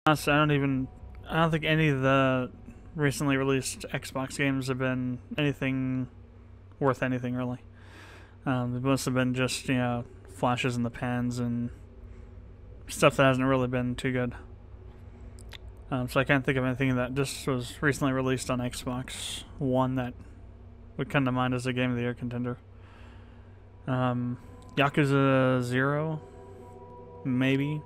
Honestly, I don't think any of the recently released Xbox games have been anything worth anything really. They must have been just, flashes in the pans and stuff that hasn't really been too good. So I can't think of anything that just was recently released on Xbox One that would come to mind as a Game of the Year contender. Yakuza 0, maybe.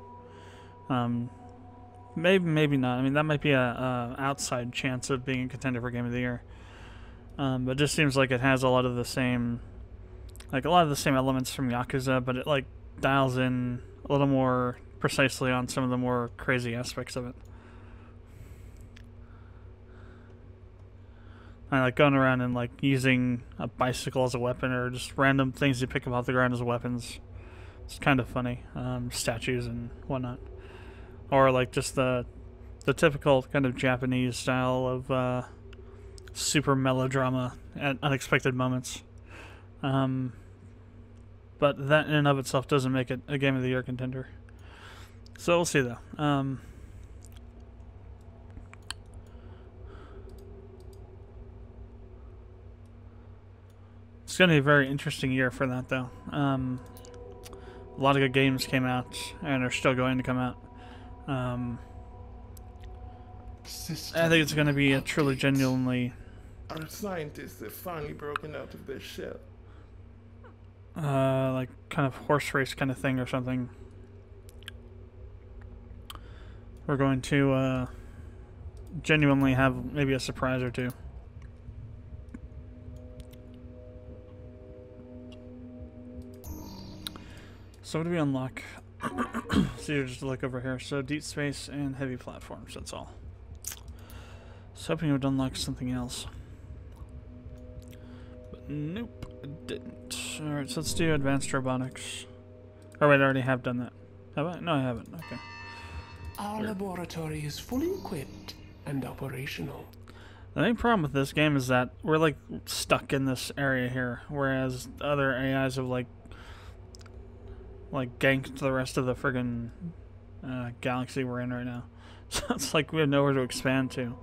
Maybe not. I mean, that might be a outside chance of being a contender for Game of the Year. But it just seems like it has a lot of the same elements from Yakuza, but it like dials in a little more precisely on some of the more crazy aspects of it. I like going around and like using a bicycle as a weapon, or just random things you pick up off the ground as weapons. It's kind of funny. Statues and whatnot. Or like just the typical kind of Japanese style of super melodrama at unexpected moments. But that in and of itself doesn't make it a Game of the Year contender. So we'll see though. It's going to be a very interesting year for that though. A lot of good games came out and are still going to come out. I think it's going to be a truly, genuinely. Our scientists have finally broken out of their shell. Like kind of horse race kind of thing or something. We're going to genuinely have maybe a surprise or two. So what do we unlock? So you just look over here. So deep space and heavy platforms, that's all. So hoping it would unlock something else. But nope, it didn't. Alright, so let's do advanced robotics. Oh wait, I already have done that. Have I? No, I haven't. Okay. Our laboratory is fully equipped and operational. The main problem with this game is that we're like stuck in this area here, whereas other AIs have like ganked the rest of the friggin' galaxy we're in right now. So it's like we have nowhere to expand to,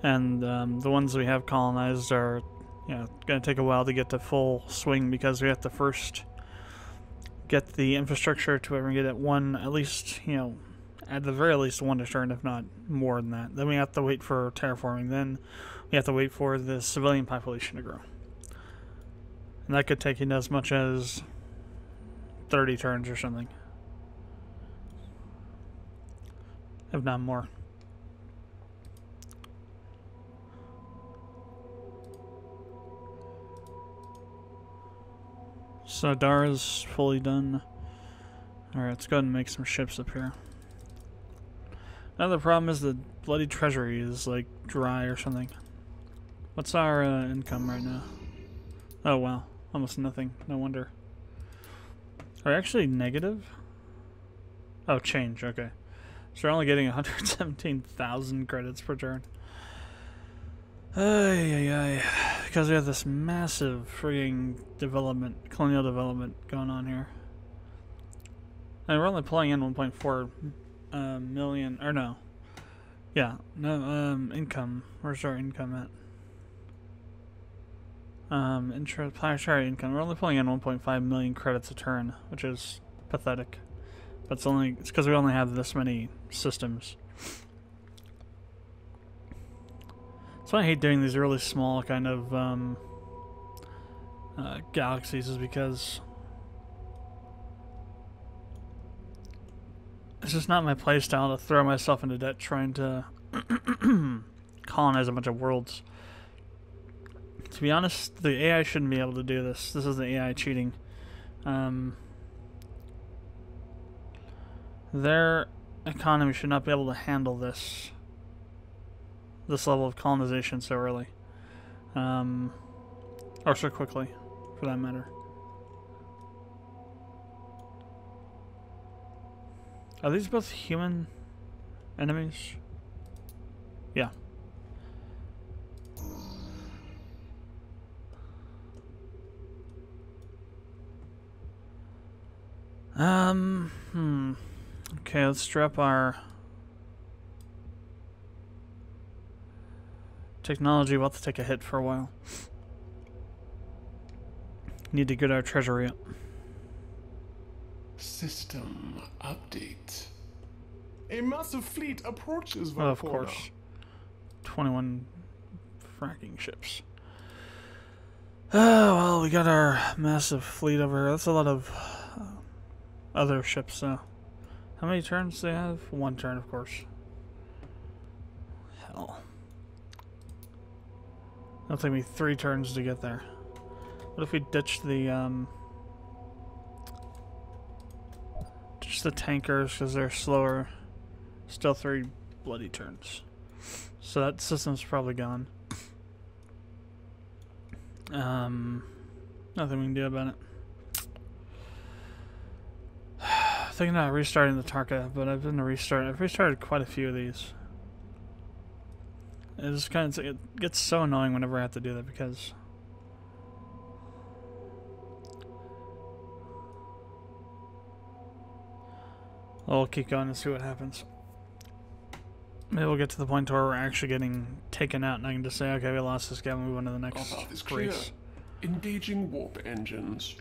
and the ones we have colonized are, going to take a while to get to full swing because we have to first get the infrastructure to ever get at one, at least, at the very least one to turn, if not more than that. Then we have to wait for terraforming. Then we have to wait for the civilian population to grow, and that could take as much as 30 turns or something, if not more. So Dara's fully done. Alright, let's go ahead and make some ships up here. Another problem is the bloody treasury is like dry or something. What's our income right now? Oh wow, almost nothing. No wonder. Are we actually negative? Oh, change, okay. So we're only getting 117,000 credits per turn. Because we have this massive frigging colonial development going on here. And we're only pulling in 1.4 million, or no. Yeah, no, income. Where's our income at? Planetary income. We're only pulling in 1.5 million credits a turn, which is pathetic. But it's because we only have this many systems. So I hate doing these really small kind of galaxies, is because it's just not my playstyle to throw myself into debt trying to colonize a bunch of worlds. To be honest, the AI shouldn't be able to do this. This is the AI cheating. Their economy should not be able to handle this level of colonization so early. Or so quickly, for that matter. Are these both human enemies? Yeah. Okay, let's drop our Technology will have to take a hit for a while. Need to get our treasury up. System update. A massive fleet approaches Valkona. Oh, of course. 21 fracking ships. Oh, well, we got our massive fleet over here. That's a lot of other ships, though. How many turns do they have? 1 turn, of course. Hell. It'll take me 3 turns to get there. What if we ditch the tankers because they're slower? Still 3 bloody turns. So that system's probably gone. Nothing we can do about it. Thinking about restarting the Tarka, but I've restarted quite a few of these. It gets so annoying whenever I have to do that because we'll keep going and see what happens. Maybe we'll get to the point where we're actually getting taken out and I can just say, okay, we lost this guy and move on to the next Our path is clear. race. Engaging warp engines.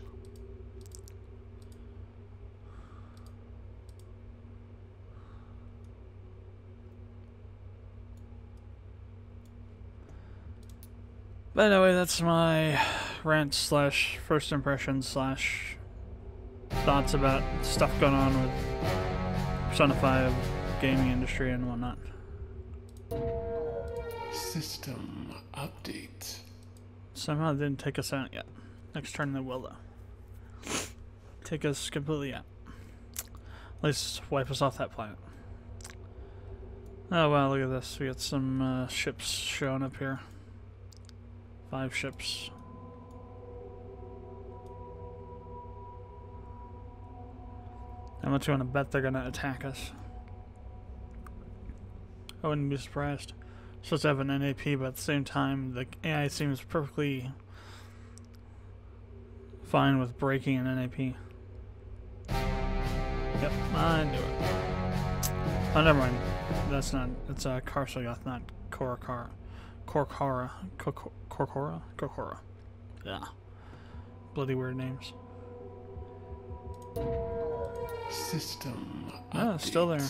But anyway, that's my rant slash first impression slash thoughts about stuff going on with Persona 5 gaming industry and whatnot. System update. Somehow it didn't take us out yet. Next turn they will though. Take us completely out. At least wipe us off that planet. Oh wow, look at this. We got some ships showing up here. 5 ships. How much you want to bet they're gonna attack us? I wouldn't be surprised. Supposed to have an NAP, but at the same time, the AI seems perfectly fine with breaking an NAP. Yep, I knew it. Oh, never mind. That's not. It's Karsagoth, not Korokara. Korokora. Yeah. Bloody weird names. System update. Ah, still there.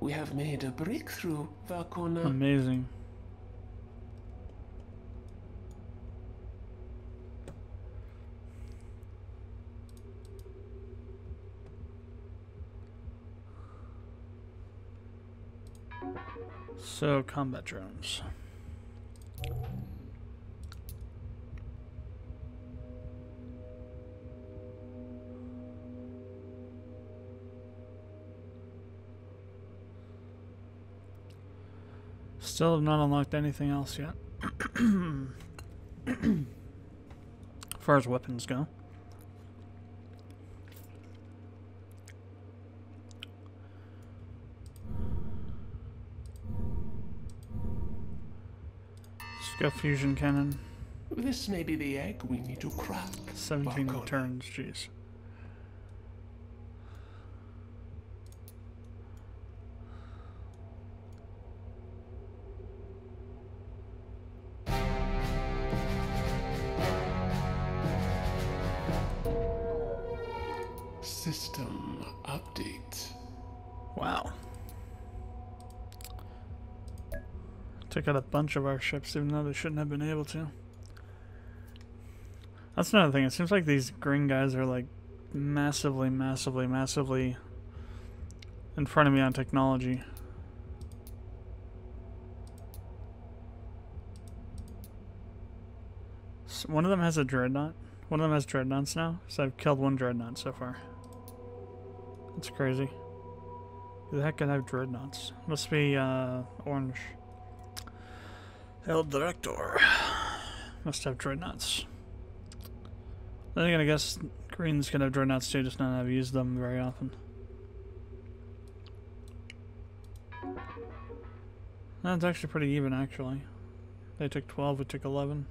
We have made a breakthrough, Valkona. Amazing. So, combat drones. Still have not unlocked anything else yet. As far as weapons go. Let's go fusion cannon. This may be the egg we need to crack. 17 Valkona. turns, jeez. System update. Wow. Took out a bunch of our ships even though they shouldn't have been able to. That's another thing. It seems like these green guys are like massively in front of me on technology. So one of them has a dreadnought. One of them has dreadnoughts now. So I've killed 1 dreadnought so far. That's crazy. Who the heck can have dreadnoughts? Must be orange. El Director. Must have dreadnoughts. Then again, I guess green's gonna have dreadnoughts too, just not have used them very often. That's actually pretty even, actually. They took 12, we took 11.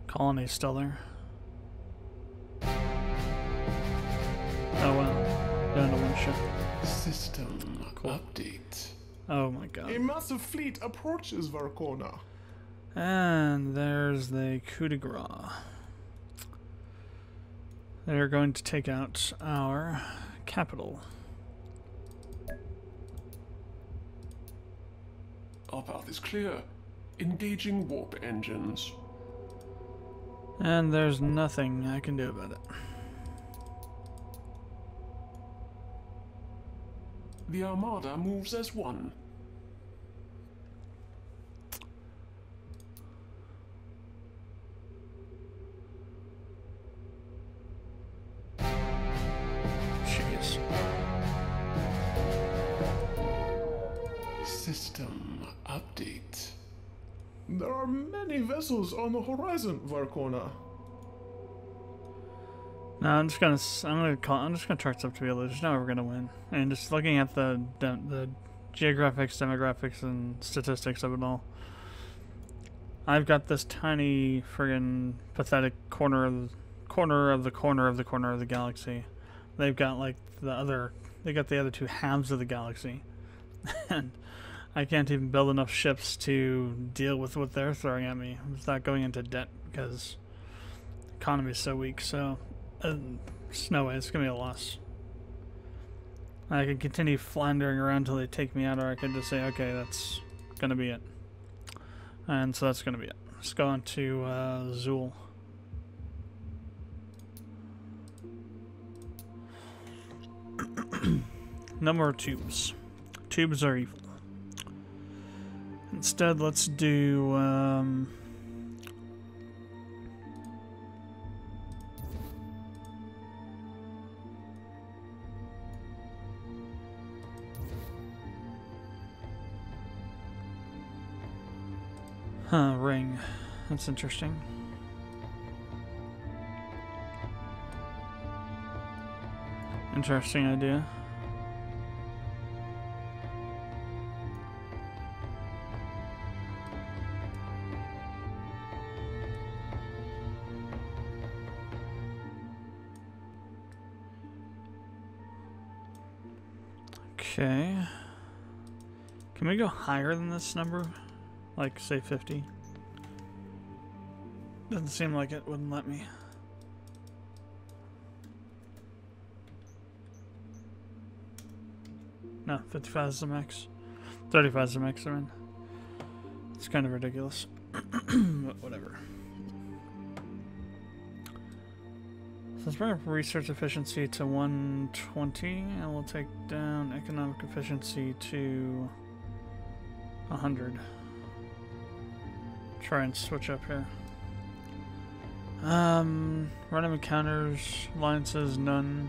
Colony's still there. Oh well, down to 1 ship. System update. Oh my god. A massive fleet approaches Varkona. And there's the coup de grace. They're going to take out our capital. Our path is clear. Engaging warp engines. And there's nothing I can do about it. The Armada moves as one. Jeez. System update. There are many vessels on the horizon, Varkona. No, I'm just gonna chalk this up to be able. There's no way we're gonna win. And just looking at the geographics, demographics, and statistics of it all, I've got this tiny friggin' pathetic corner of the galaxy. They've got like they got the other two halves of the galaxy, and I can't even build enough ships to deal with what they're throwing at me without going into debt because the economy is so weak. So. There's no way, it's gonna be a loss. I can continue floundering around until they take me out, or I can just say, okay, that's gonna be it. And so that's gonna be it. Let's go on to Zuul. No more tubes. Tubes are evil. Instead, let's do ring. That's interesting. Interesting idea. Okay. Can we go higher than this number? Like, say 50? Doesn't seem like it wouldn't let me. No, 55 is the max. 35 is the max, I mean. It's kind of ridiculous. But whatever. So let's bring up research efficiency to 120, and we'll take down economic efficiency to 100. Try and switch up here. Random encounters, alliances, none.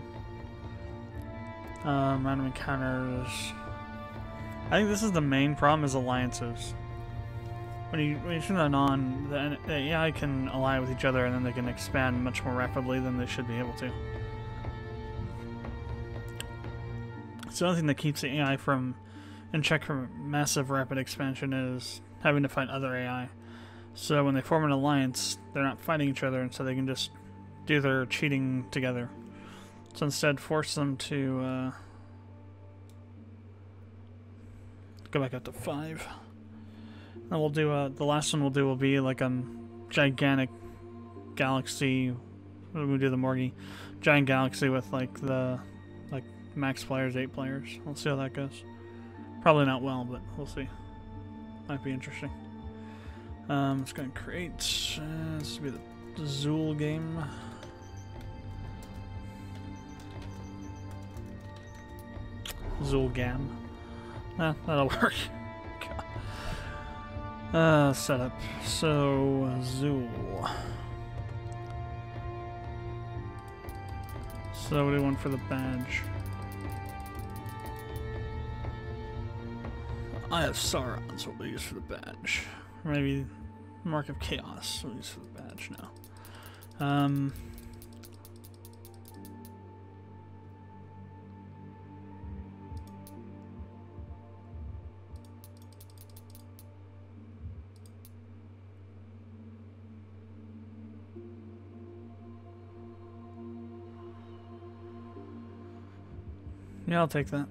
Random encounters. I think this is the main problem, is alliances. When you turn that on, the AI can ally with each other, and then they can expand much more rapidly than they should be able to. So the only thing that keeps the AI in check from massive rapid expansion is having to fight other AI. So when they form an alliance, they're not fighting each other, and so they can just do their cheating together. So instead, force them to go back up to 5. And we'll do the last one will be like a gigantic galaxy. We'll do the Morgie giant galaxy with like max players, 8 players. We'll see how that goes. Probably not well, but we'll see. Might be interesting. It's going to create. This will be the Zuul game. Zuul Gam. That'll work. Setup. So, Zuul. So, what do we want for the badge? Eye of Sauron's what we'll use for the badge. Or maybe Mark of Chaos we'll use for the badge now. Yeah, I'll take that.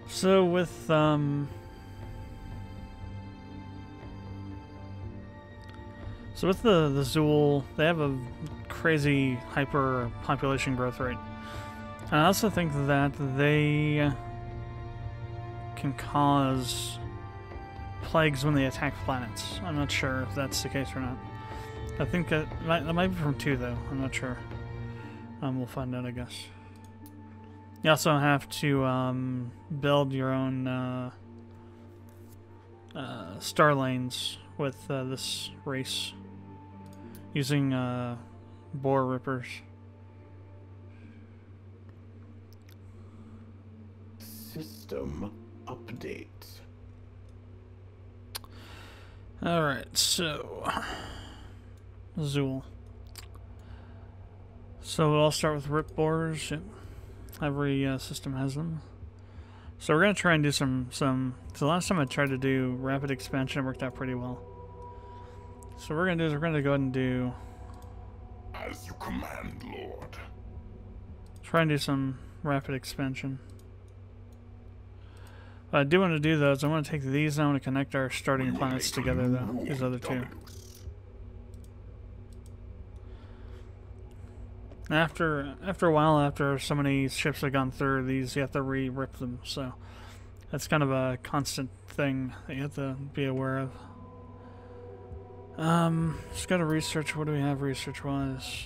So with the Zuul, they have a crazy hyper population growth rate. And I also think that they can cause plagues when they attack planets. I'm not sure if that's the case or not. I think that might be from 2 though. I'm not sure. We'll find out, I guess. You also have to build your own star lanes with this race using boar rippers. System update. Alright, so Zuul. So we'll all start with rip boars. Yep. Every system has them. So we're gonna try and do some. The last time I tried to do rapid expansion, it worked out pretty well. So what we're gonna do is we're gonna go ahead and do. As you command, Lord. Try and do some rapid expansion. What I do want to do though is I want to take these and I want to connect our starting planets together though. These other 2. After a while, after so many ships have gone through these, you have to re-rip them. So that's kind of a constant thing that you have to be aware of. Just gotta research. What do we have research-wise?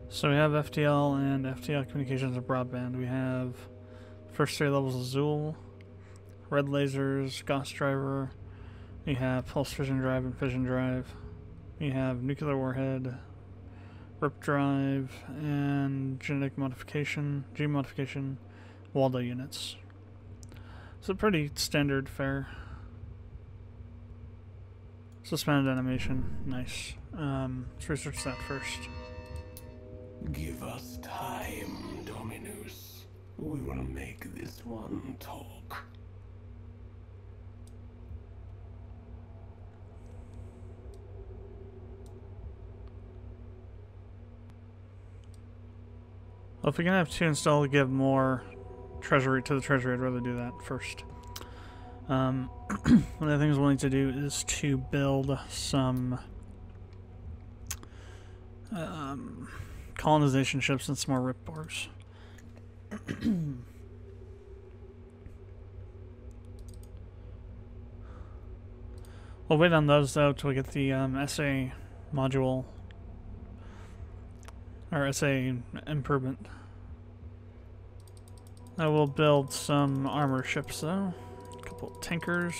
So we have FTL and FTL communications and broadband. We have first 3 levels of Zuul, red lasers, Gauss driver. We have pulse fission drive and fission drive. We have nuclear warhead, rip drive, and genetic modification, gene modification, Waldo units. So pretty standard fare. Suspended animation, nice. Let's research that first. Give us time, Dominus. We will make this one talk. Well, if we can have 2 installed to give more treasury to the treasury, I'd rather do that first. One of the things we'll need to do is to build some colonization ships and some more rip boars. We'll wait on those though till we get the SA module or SA improvement. I will build some armor ships though. A couple of tankers.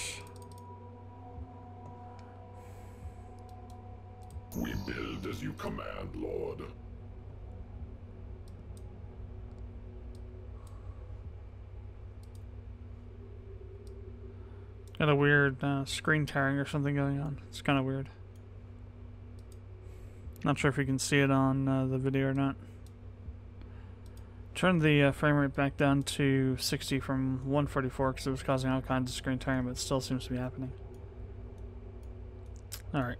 We build as you command, Lord. Got a weird screen tearing or something going on. It's kind of weird. Not sure if you can see it on the video or not. Turn the frame rate back down to 60 from 144 because it was causing all kinds of screen tearing, but it still seems to be happening. Alright.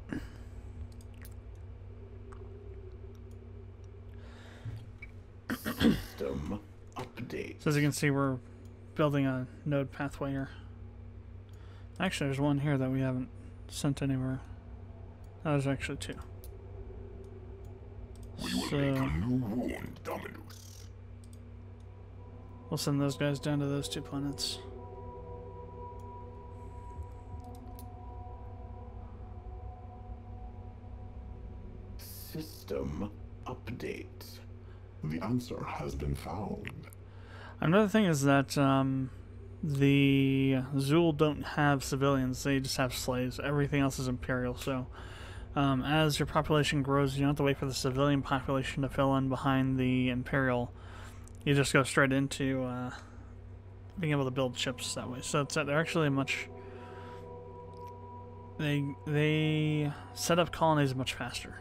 System update. So as you can see, we're building a node pathway here. Actually, there's one here that we haven't sent anywhere. Oh, there's actually 2. We will make a new wound, Dominus. We'll send those guys down to those 2 planets. System update. The answer has been found. Another thing is that the Zuul don't have civilians, they just have slaves. Everything else is imperial, so as your population grows, you don't have to wait for the civilian population to fill in behind the imperial. You just go straight into being able to build ships that way. So they're actually much... They set up colonies much faster.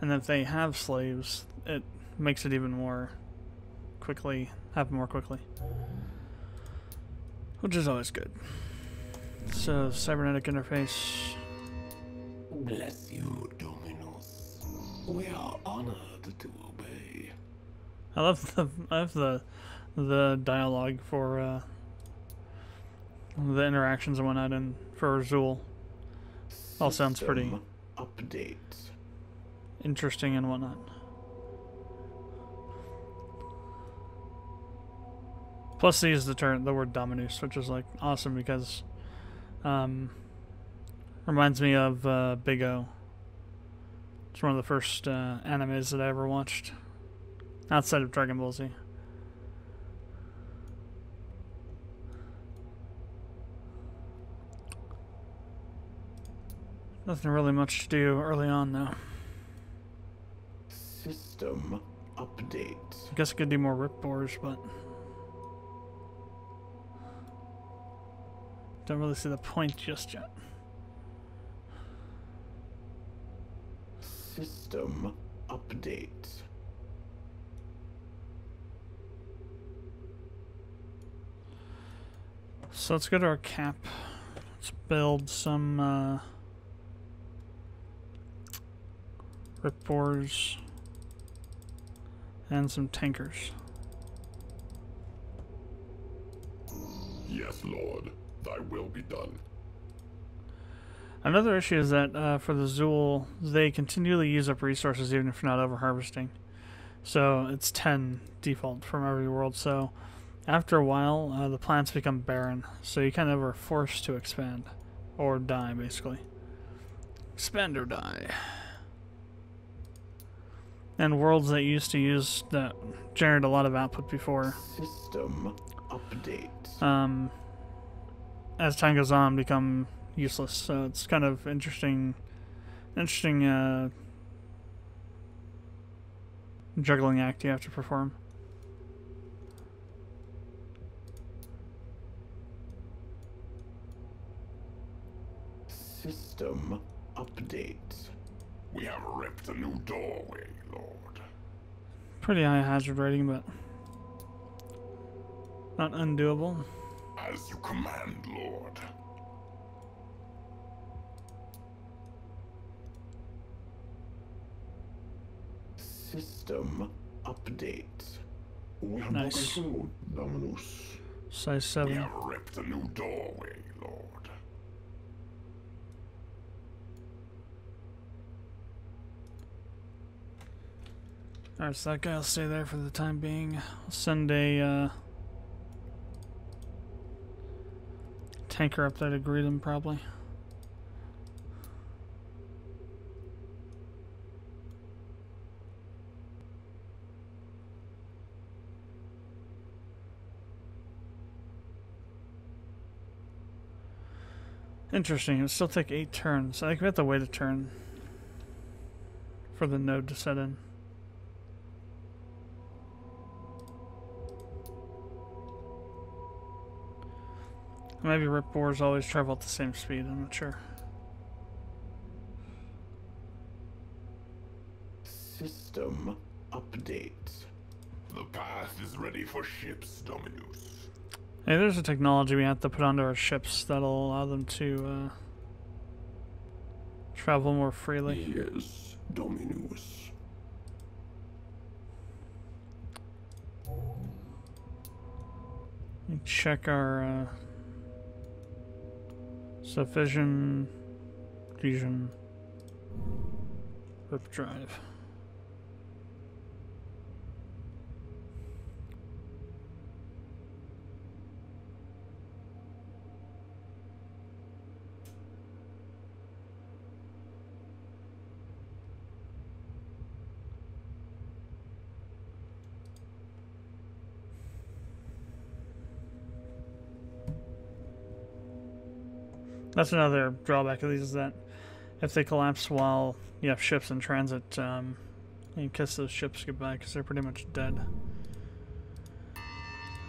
And if they have slaves, it makes it even more quickly, happen more quickly. which is always good. So, cybernetic interface. Bless you, Dominus. We are honored to obey. I love the dialogue for the interactions and whatnot, and for Zuul. All sounds pretty update. interesting and whatnot. Plus, they use the word Dominus, which is like awesome because reminds me of Big O. It's one of the first animes that I ever watched outside of Dragon Ball Z. Nothing really much to do early on, though. System update. I guess I could do more rip bores, but don't really see the point just yet. System update. So let's go to our cap. Let's build some rip bores and some tankers. Yes, Lord, thy will be done. Another issue is that for the Zuul, they continually use up resources even if you're not over harvesting. So it's 10 default from every world. So after a while, the plants become barren. So you kind of are forced to expand or die, basically. Expand or die. And worlds that used to use that generate a lot of output before, System update. As time goes on, become useless. So it's kind of interesting juggling act you have to perform. System update. We have ripped a new doorway, Lord. Pretty high hazard rating, but not undoable. As you command, Lord. System update. We have Nice. control, Dominus. Size We 7. have ripped a new doorway, Lord. Alright, so that guy will stay there for the time being. I'll send a tanker up there to greet him, probably. Interesting, it'll still take 8 turns. I think we have to wait a turn for the node to set in. Maybe rip bores always travel at the same speed, I'm not sure. System update. The path is ready for ships, Dominus. Hey, there's a technology we have to put onto our ships that'll allow them to travel more freely. Yes, Dominus. Check our so fission, fusion, rip drive. That's another drawback of these, is that if they collapse while you have ships in transit, you kiss those ships goodbye because they're pretty much dead.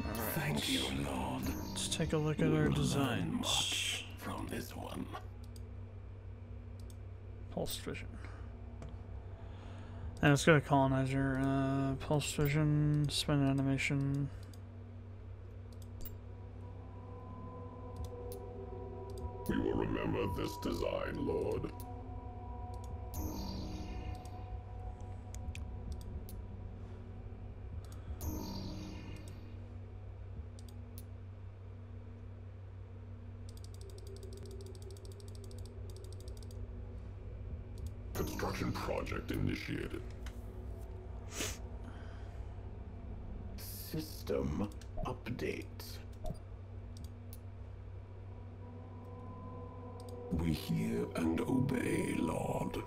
Alright, Thank you, Lord. let's take a look at our designs. From this one. Pulse vision. And let's go to colonizer. Pulse vision, spin animation. remember this design, Lord. Construction project initiated. System update. We hear and obey, Lord.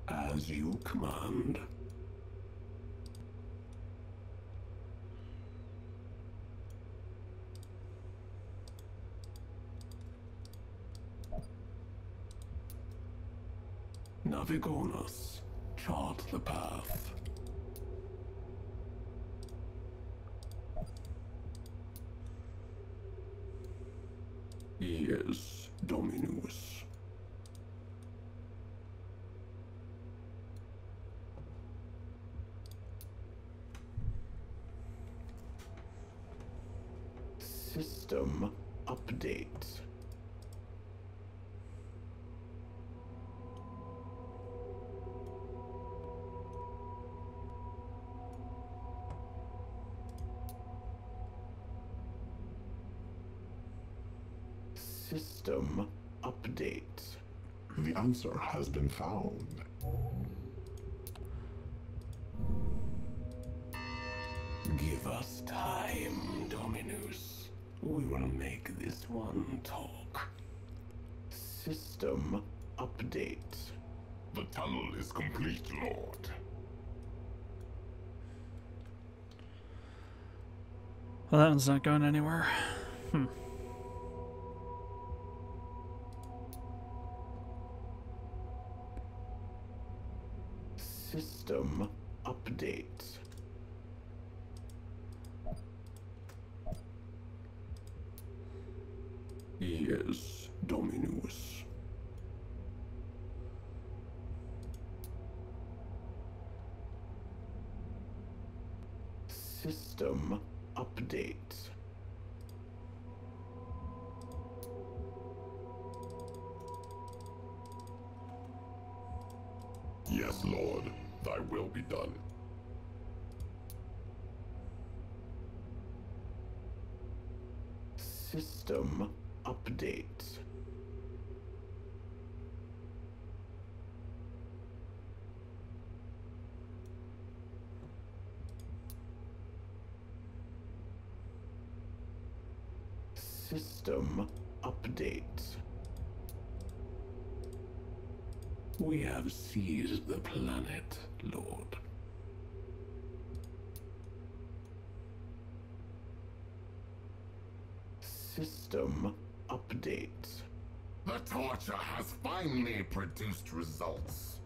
As you command. Navigonus, chart the path. Yes, Dominus. System update. System update. The answer has been found. Give us time, Dominus. We will make this one talk. System update. The tunnel is complete, Lord. Well, that one's not going anywhere. System update. Yes, Dominus. System update. Yes, Lord. Thy will be done. System update. System update. We have seized the planet, Lord. System update. The torture has finally produced results.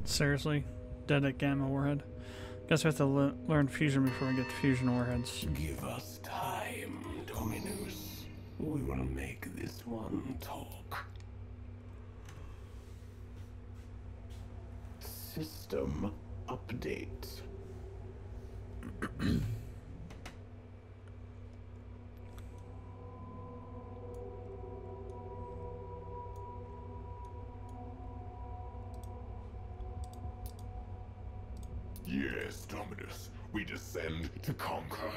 Seriously? Dead at Gamma Warhead? Guess we have to learn fusion before we get to fusion warheads. Give us time, Dominus. We will make this one talk. System update. Yes, Dominus. We descend to conquer.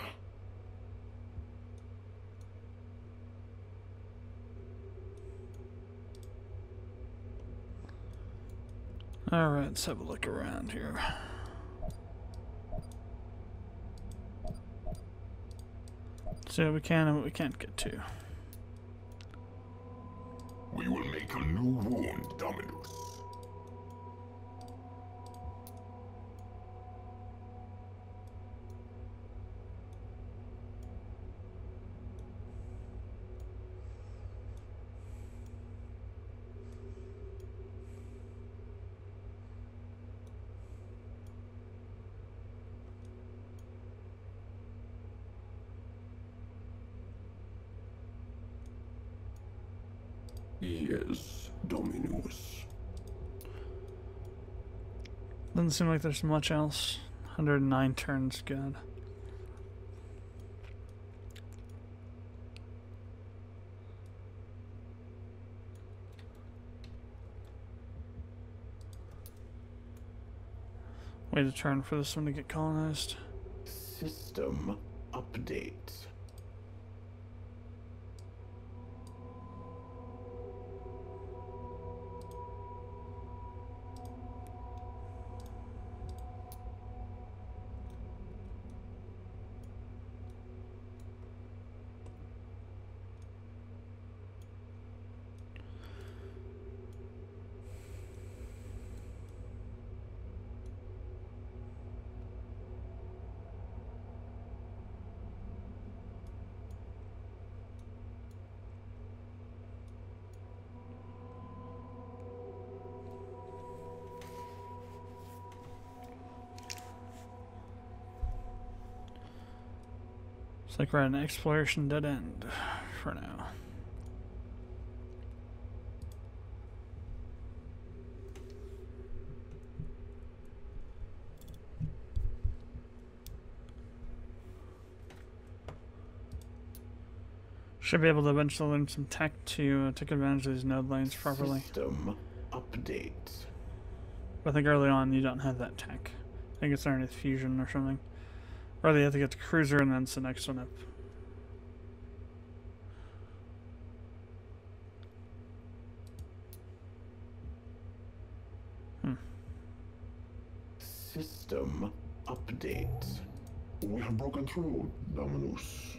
Alright, let's have a look around here. See what we can and what we can't get to. We will make a new wound, Dominus. Yes, Dominus. Doesn't seem like there's much else. 109 turns, good. Wait a turn for this one to get colonized. System update. It's like we're at an exploration dead end for now. Should be able to eventually learn some tech to take advantage of these node lanes properly. System update. But I think early on you don't have that tech. I think it's underneath fusion or something. Or they have to get the cruiser and then it's the next one up. System update. We have broken through, Dominus.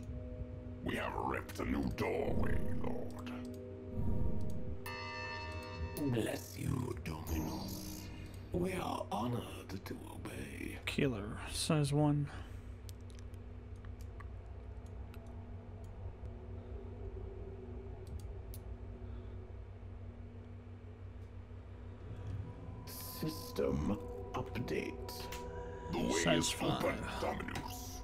We have ripped a new doorway, Lord. Bless you, Dominus. We are honored to obey. Killer, size 1. System update. The way Size is open, 5. Dominus.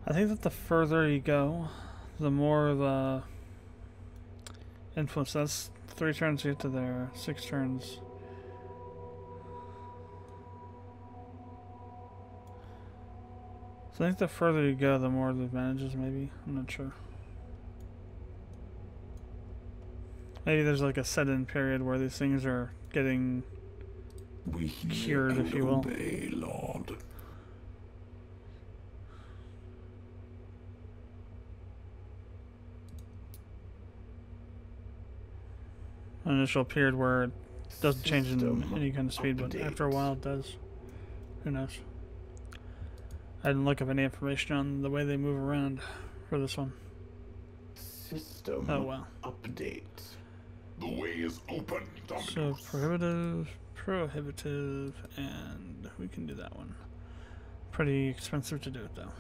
I think that the further you go, the more the influence. That's 3 turns to get to there, 6 turns. So I think the further you go, the more the advantages, maybe. I'm not sure. Maybe there's like a set-in period where these things are getting We hear cured, and if you will. obey, Lord. An initial period where it doesn't change in System any kind of speed, but update. after a while it does. Who knows? I didn't look up any information on the way they move around for this one. System Oh well. update. The way is open, So Dominus. prohibitive, and we can do that one. Pretty expensive to do it though.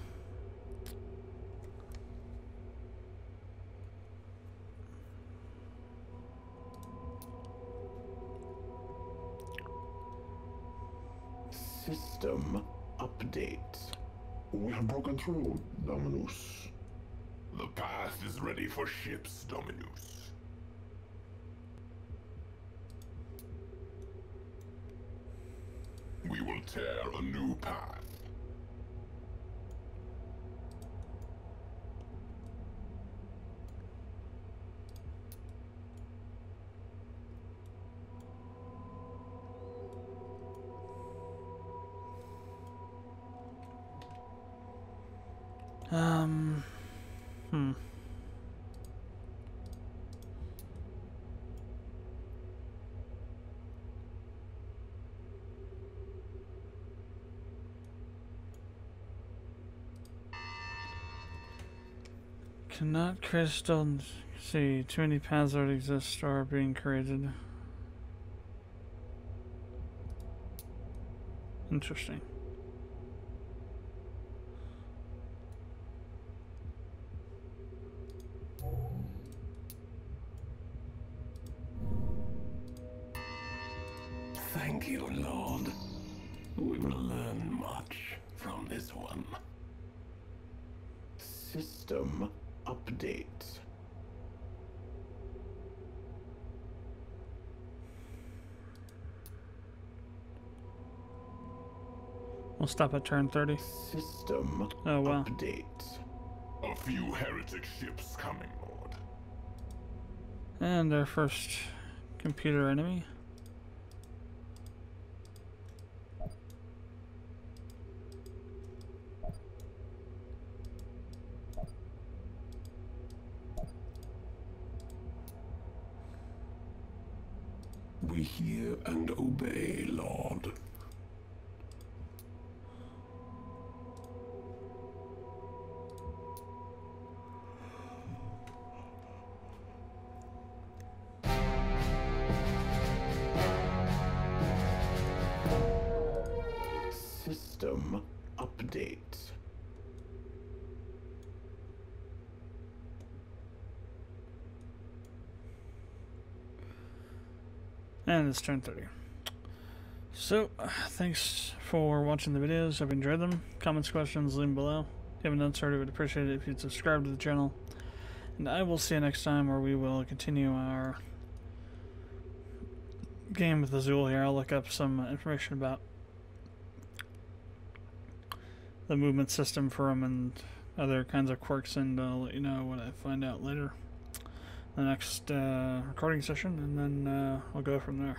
System update. We have broken through, Dominus. The path is ready for ships, Dominus. We will tear a new path. Hmm. Cannot crystal see too many paths already exist or are being created. Interesting. Thank you, Lord. We will learn much from this one. System update. We'll stop at turn 30. System Oh, wow. update. A few heretic ships coming, Lord. And our first computer enemy. We hear and obey, Lord. System update. And it's turn 30. So, thanks for watching the videos. Hope you enjoyed them. Comments, questions, leave them below. If you haven't done so already, would appreciate it if you'd subscribe to the channel. And I will see you next time, where we will continue our game with the Zuul here. I'll look up some information about the movement system for him and other kinds of quirks, and I'll let you know what I find out later. The next recording session, and then we'll go from there.